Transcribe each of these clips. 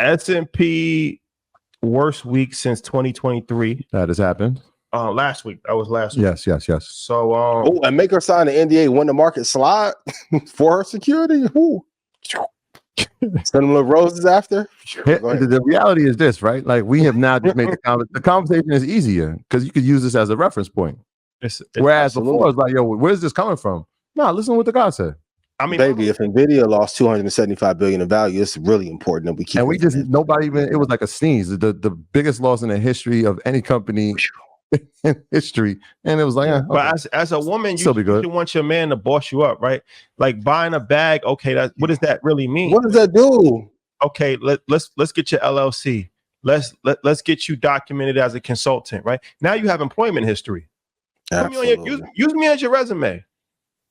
S&P worst week since 2023. That has happened. Last week. That was last week. Yes. So and make her sign an NDA when the market slide for her security. Ooh. Send them little roses after. The reality is this, right? Like we have now just made the conversation is easier because you could use this as a reference point. Whereas absolutely. before it's like, yo, where's this coming from? Nah, listen to what the guy said. I mean, baby, if Nvidia lost $275 billion in value, it's really important that we keep. And we just nobody even. It was like a sneeze. The biggest loss in the history of any company in history, and it was like, okay. But as a woman, you want your man to boss you up, right? Like buying a bag. Okay, what does that really mean? What does that do? Okay, let's get your LLC. Let's get you documented as a consultant, right? Now you have employment history. Use me as your resume.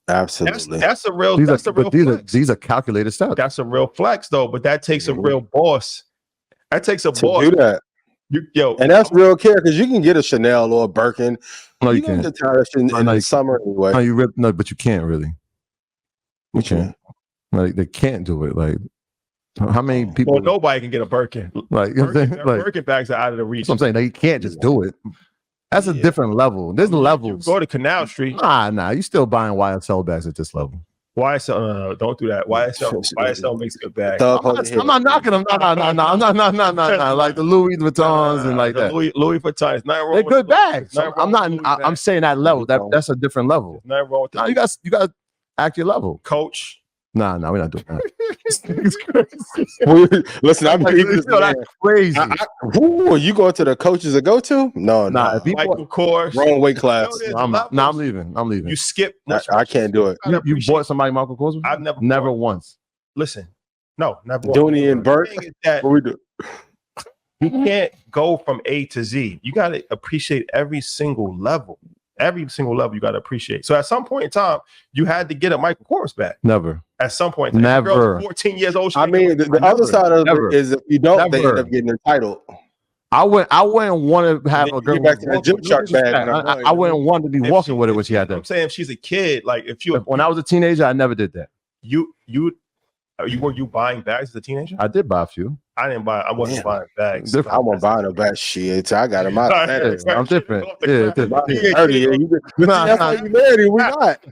Absolutely. That's a real. These are calculated steps. That's a real flex, though. But that takes a real boss. That takes a boss. Do that. And that's real care because you can get a Chanel or a Birkin. No, you can't. Get tired in the summer anyway. No, but you can't really. You can't. Like they can't do it. Like how many people? Well, nobody can get a Birkin. Like Birkin bags are out of the reach. That's what I'm saying. They can't just do it. That's a different level. There's levels. Go to Canal Street. Nah. You still buying YSL bags at this level. YSL, don't do that. YSL makes good bags. I'm not knocking them. No. Like the Louis Vuittons and like that. Louis Vuittons. They're good bags. I'm saying that level. That's a different level. Nothing wrong with that. You got to act your level. Coach. Nah, we're not doing that. Listen, I'm crazy. Are you going to the coaches to go to? No. Michael Kors. Wrong weight class. I'm leaving. You skip. I can't do it. You bought somebody Michael Kors? I've never once. Listen, no, never. Dooney and Bert. What we do? You can't go from A to Z. You got to appreciate every single level. Every single level you got to appreciate. So at some point in time, you had to get a Michael Kors back. Never. At some point, never. 14 years old. I mean, the other side of it is if you don't, they end up getting entitled. I wouldn't want to have a girl back to the Gymshark bag. I wouldn't want to be walking with it when she had that. I'm saying if she's a kid, like when I was a teenager, I never did that. Were you buying bags as a teenager? I did buy a few. I wasn't buying bags. I wasn't buying no bag shit. I got them out. I'm different. Yeah, we not.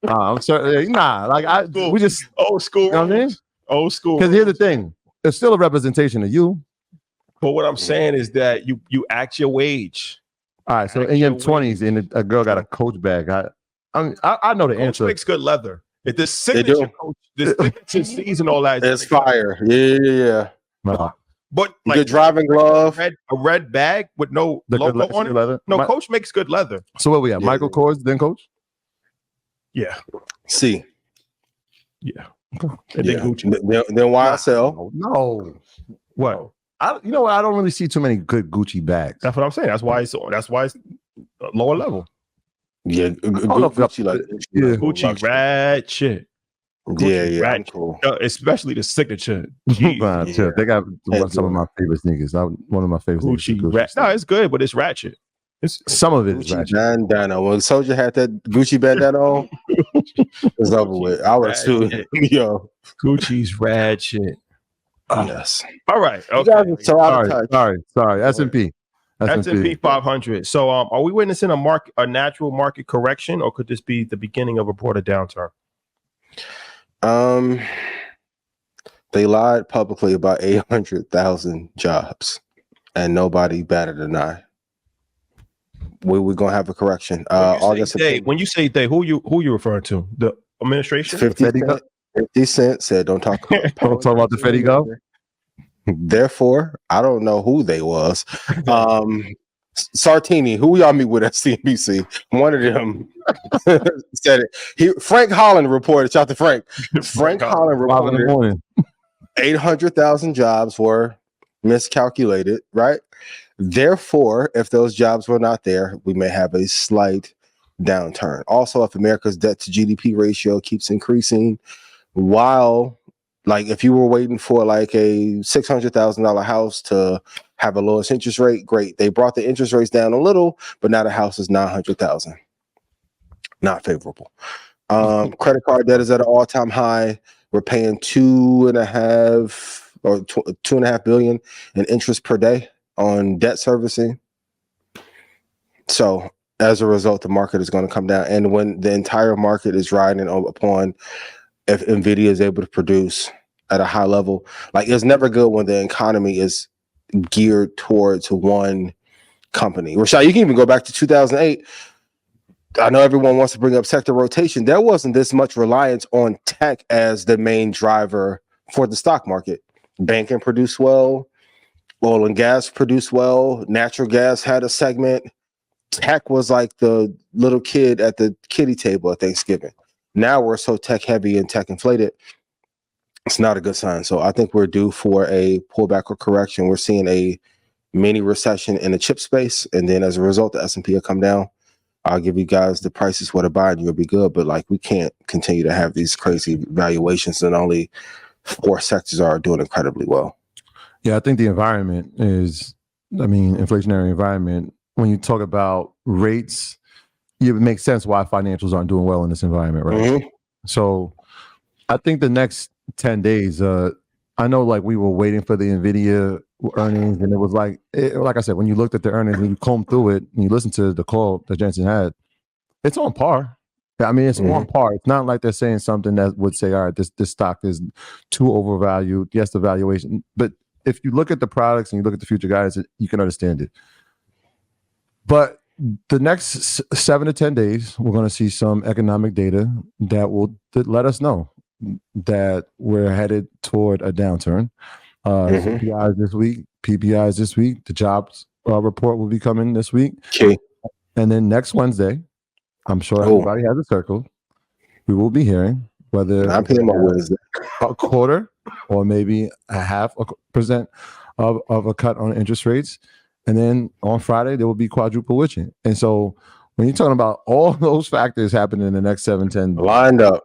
I'm sorry. We just old school. You know what I mean? Old school. Because here's the thing: it's still a representation of you. But what I'm saying is that you act your wage. All right. So in your 20s, and a girl got a Coach bag. I know the answer. Makes good leather. If this signature Coach, this signature seasonal, it's fire. Yeah. But like good driving glove, a red bag with no logo on it. Leather. No, Coach makes good leather. So what we have? Michael Kors, then Coach. Yeah. C. Yeah. And then Gucci. Then YSL. No. What? You know what? I don't really see too many good Gucci bags. That's what I'm saying. That's why it's lower level. Yeah, Gucci Gucci rad shit. Gucci rad, cool. Especially the signature. They got some of my favorite sneakers. One of my favorite Gucci rat. No, it's good, but it's ratchet. Some of it Gucci is ratchet. Bandana. When Soldier had that Gucci bandana on, it's over with. I was too. Yo, Gucci's rad shit. Yes. All right. Okay. Sorry. S&P. S&P 500. So, are we witnessing a natural market correction, or could this be the beginning of a broader downturn? They lied publicly about 800,000 jobs, and nobody batted an eye. We're gonna have a correction. When you say they, who you referring to? The administration? 50 Cent said, "Don't talk about don't talk about the Fetty Go." Therefore, I don't know who they was. Sartini, who y'all meet with at CNBC? One of them said it. Frank Holland reported. Shout out to Frank. Frank Holland reported 800,000 jobs were miscalculated, right? Therefore, if those jobs were not there, we may have a slight downturn. Also, if America's debt to GDP ratio keeps increasing, if you were waiting for like a $600,000 house to have a lowest interest rate, great. They brought the interest rates down a little, but now the house is 900,000. Not favorable. Credit card debt is at an all-time high. We're paying 2.5 or $2.5 billion in interest per day on debt servicing. So as a result, the market is going to come down. And when the entire market is riding upon if NVIDIA is able to produce at a high level, like it's never good when the economy is geared towards one company. Rashad, you can even go back to 2008. I know everyone wants to bring up sector rotation. There wasn't this much reliance on tech as the main driver for the stock market. Banking produced well, oil and gas produced well, natural gas had a segment. Tech was like the little kid at the kiddie table at Thanksgiving. Now we're so tech heavy and tech inflated. It's not a good sign. So I think we're due for a pullback or correction. We're seeing a mini recession in the chip space. And then as a result, the S&P will come down. I'll give you guys the prices where to buy and you'll be good. But like, we can't continue to have these crazy valuations and only 4 sectors are doing incredibly well. Yeah, I think the environment is, inflationary environment. When you talk about rates, it makes sense why financials aren't doing well in this environment, right? Mm-hmm. So I think the next 10 days, I know like we were waiting for the NVIDIA earnings, and it was like I said, when you looked at the earnings and you combed through it and you listened to the call that Jensen had, it's on par. It's on par. It's not like they're saying something that would say, all right, this stock is too overvalued. Yes, the valuation. But if you look at the products and you look at the future guidance, you can understand it. But the next 7 to 10 days, we're going to see some economic data that will let us know that we're headed toward a downturn. CPIs this week, PPIs this week. The jobs report will be coming this week. Okay. And then next Wednesday, I'm sure everybody has a circle. We will be hearing whether 9 p.m. on Wednesday, a quarter or maybe a 0.5% of a cut on interest rates. And then on Friday, there will be quadruple witching. And so when you're talking about all those factors happening in the next 7-10 lined up,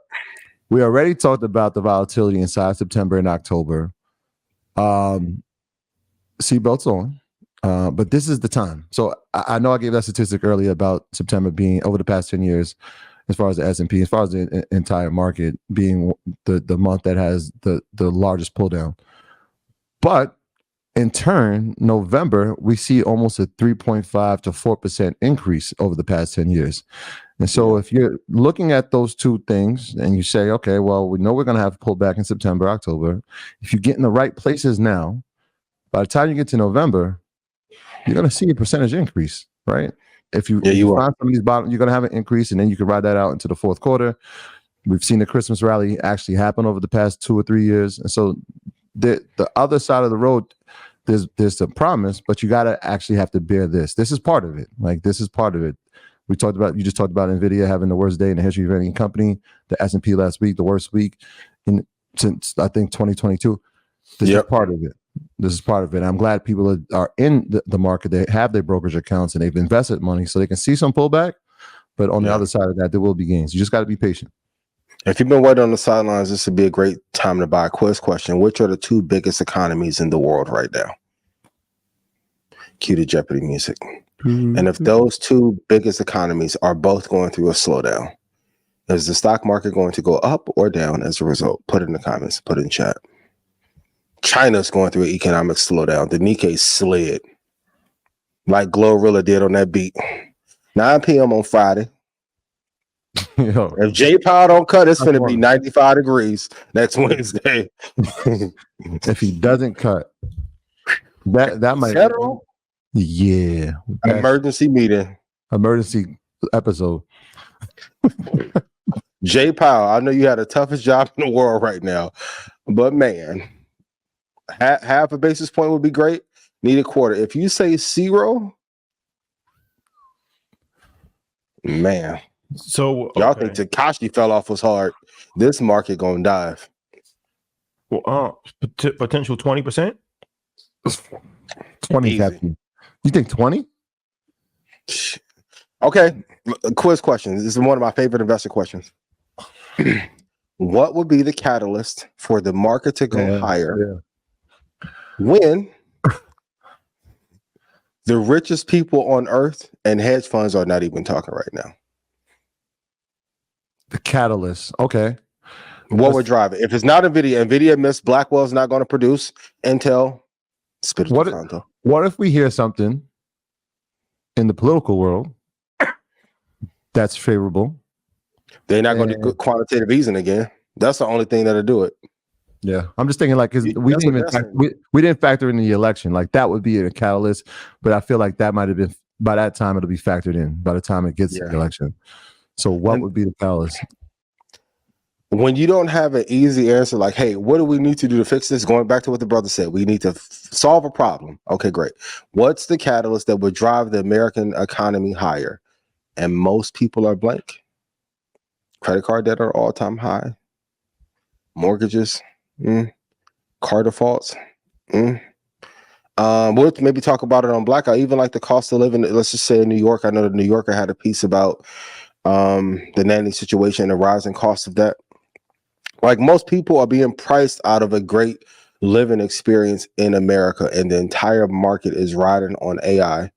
we already talked about the volatility inside September and October. Seatbelts on. But this is the time. So I know I gave that statistic earlier about September being over the past 10 years, as far as the S&P, as far as the entire market being the month that has the largest pull down. But in turn, November, we see almost a 3.5 to 4% increase over the past 10 years. And so if you're looking at those two things and you say, okay, well, we know we're going to have a pullback in September, October. If you get in the right places now, by the time you get to November, you're going to see a percentage increase, right? If you find some of these bottom, you're going to have an increase, and then you can ride that out into the fourth quarter. We've seen the Christmas rally actually happen over the past 2 or 3 years. And so the other side of the road, there's a promise, but you got to actually have to bear this. This is part of it. Like, this is part of it. You just talked about NVIDIA having the worst day in the history of any company. The S&P last week, the worst week since I think 2022. This is part of it. This is part of it. I'm glad people are in the market. They have their brokerage accounts and they've invested money so they can see some pullback. But on the other side of that, there will be gains. You just got to be patient. If you've been waiting on the sidelines, this would be a great time to buy a quiz question. Which are the 2 biggest economies in the world right now? Cue the Jeopardy music. And if those 2 biggest economies are both going through a slowdown, is the stock market going to go up or down as a result? Put it in the comments. Put it in chat. China's going through an economic slowdown. The Nikkei slid like Glorilla did on that beat. 9 p.m. on Friday. If J Powell don't cut, it's going to be 95 degrees next Wednesday. If he doesn't cut, that might federal. Yeah. Emergency meeting. Emergency episode. J Powell, I know you had the toughest job in the world right now, but man, half a basis point would be great. Need a quarter. If you say 0, man. So y'all think Tekashi fell off was hard. This market gonna dive. Well, potential 20%. 20 Captain. You think 20? Okay. Quiz question. This is one of my favorite investor questions. What would be the catalyst for the market to go higher when the richest people on earth and hedge funds are not even talking right now? The catalyst. Okay. What would drive it? If it's not Nvidia missed, Blackwell's not going to produce. Intel, spit it to Fonto. What if we hear something in the political world that's favorable? They're not going to do quantitative easing again. That's the only thing that'll do it. Yeah, I'm just thinking like because we didn't factor in the election. Like that would be a catalyst, but I feel like that might have been by that time it'll be factored in by the time it gets to the election. So what would be the catalyst? When you don't have an easy answer, like, hey, what do we need to do to fix this? Going back to what the brother said, we need to solve a problem. Okay, great. What's the catalyst that would drive the American economy higher? And most people are blank. Credit card debt are all-time high. Mortgages, car defaults. We'll maybe talk about it on Blackout. Even like the cost of living. Let's just say in New York. I know the New Yorker had a piece about the nanny situation and the rising cost of that. Like most people are being priced out of a great living experience in America, and the entire market is riding on AI.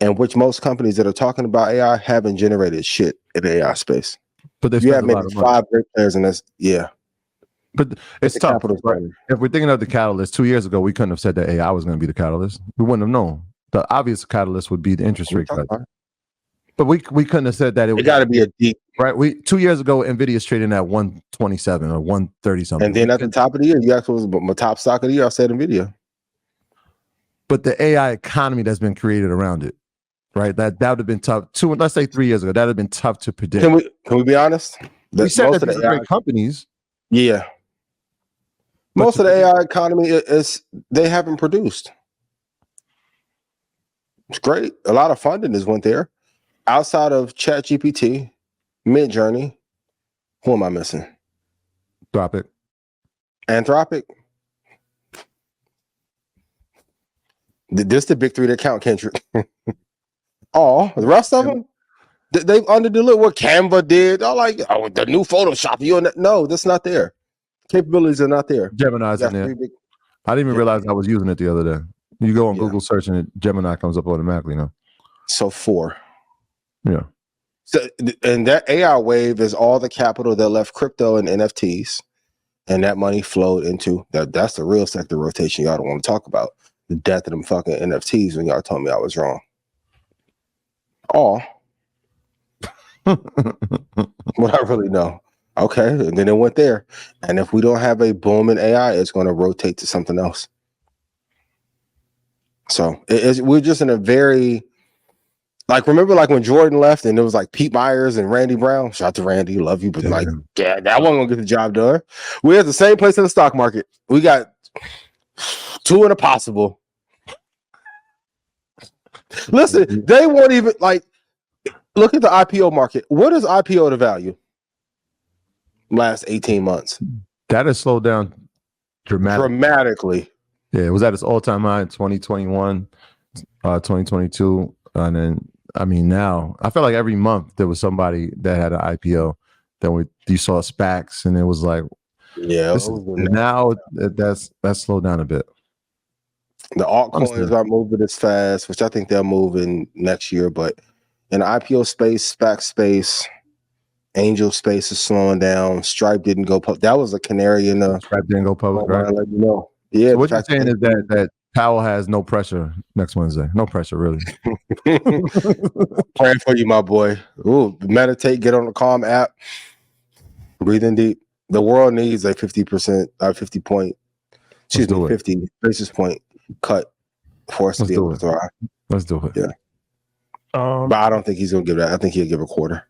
And which most companies that are talking about AI haven't generated shit in the AI space. But you have maybe 5 great players in this, But it's tough. Right? If we're thinking of the catalyst, 2 years ago, we couldn't have said that AI was going to be the catalyst. We wouldn't have known. The obvious catalyst would be the interest rate cut. But we couldn't have said that it got to be a deep right. 2 years ago, Nvidia's trading at 127 or 130 something. And then at the top of the year, you asked what was my top stock of the year. I said Nvidia. But the AI economy that's been created around it, right? That would have been tough. Let's say 3 years ago, that would have been tough to predict. Can we be honest? We said that these are great companies. Yeah. Most of the AI economy is they haven't produced. It's great. A lot of funding is went there. Outside of ChatGPT, Midjourney, who am I missing? Anthropic. This the big three that count, Kendrick. The rest of them, they've underdelivered what Canva did. The new Photoshop. No, that's not there. Capabilities are not there. Gemini's in there. I didn't even realize I was using it the other day. You go on Google search and Gemini comes up automatically now. So 4. Yeah. So, and that AI wave is all the capital that left crypto and NFTs, and that money flowed into that. That's the real sector rotation y'all don't want to talk about. The death of them fucking NFTs when y'all told me I was wrong. What I really know. Okay, and then it went there. And if we don't have a boom in AI, it's going to rotate to something else. So we're just in a very remember when Jordan left and it was like Pete Myers and Randy Brown. Shout out to Randy, love you, but that wasn't gonna get the job done. We're at the same place in the stock market. We got 2 in a possible. Listen, they won't even look at the IPO market. What is IPO to value? Last 18 months. That has slowed down dramatically. Yeah, it was at its all-time high in 2021, 2022. And then, now I feel like every month there was somebody that had an IPO that you saw SPACs, and it was like, now that's slowed down a bit. The altcoins aren't moving as fast, which I think they'll move in next year. But in the IPO space, SPAC space, Angel space is slowing down. Stripe didn't go public. That was a canary in the Stripe didn't go public, right? Let you know. Yeah. So what you're saying is that Powell has no pressure next Wednesday. No pressure, really. Praying for you, my boy. Ooh, meditate, get on the Calm app, breathe in deep. The world needs a 50 basis point cut for us to be able to thrive. Let's do it. Yeah. But I don't think he's gonna give that. I think he'll give a quarter.